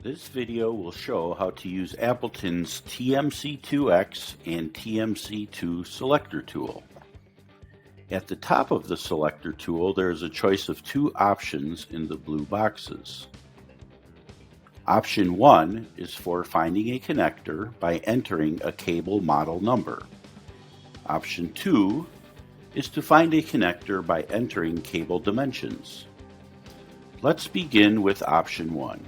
This video will show how to use Appleton's TMC2X and TMC2 Selector tool. At the top of the Selector tool, there is a choice of two options in the blue boxes. Option 1 is for finding a connector by entering a cable model number. Option 2 is to find a connector by entering cable dimensions. Let's begin with option 1.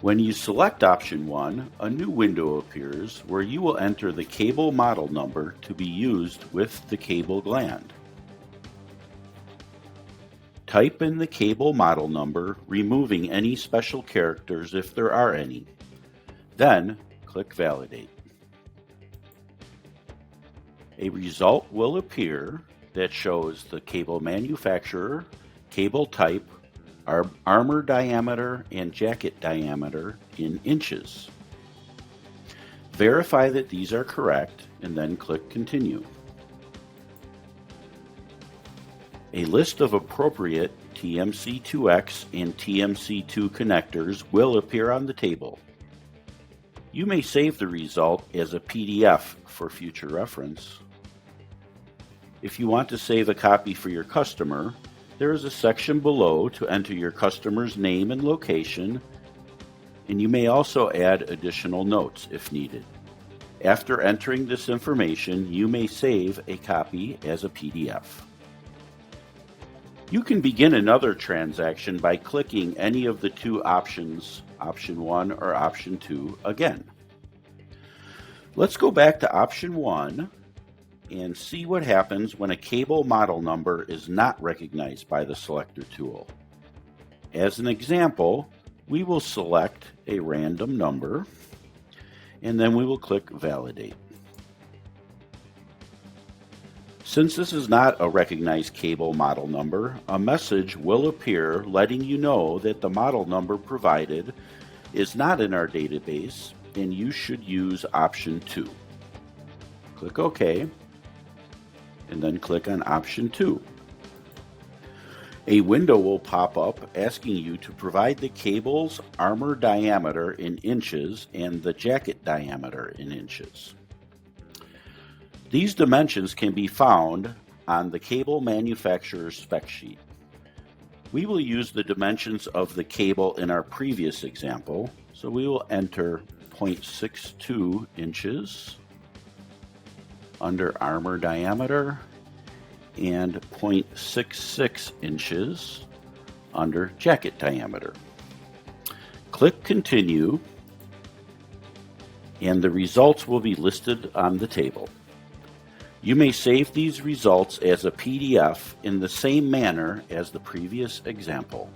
When you select option 1, a new window appears where you will enter the cable model number to be used with the cable gland. Type in the cable model number, removing any special characters if there are any. Then click Validate. A result will appear that shows the cable manufacturer, cable type, armor diameter, and jacket diameter in inches. Verify that these are correct and then click Continue. A list of appropriate TMC2X and TMC2 connectors will appear on the table. You may save the result as a PDF for future reference. If you want to save a copy for your customer, there is a section below to enter your customer's name and location, and you may also add additional notes if needed. After entering this information, you may save a copy as a PDF. You can begin another transaction by clicking any of the two options, option 1 or option 2, again. Let's go back to option 1 and see what happens when a cable model number is not recognized by the Selector tool. As an example, we will select a random number and then we will click Validate. Since this is not a recognized cable model number, a message will appear letting you know that the model number provided is not in our database and you should use option 2. Click OK and then click on option 2. A window will pop up asking you to provide the cable's armor diameter in inches and the jacket diameter in inches. These dimensions can be found on the cable manufacturer's spec sheet. We will use the dimensions of the cable in our previous example, so we will enter 0.62 inches under armor diameter and 0.66 inches under jacket diameter. Click Continue and the results will be listed on the table. You may save these results as a PDF in the same manner as the previous example.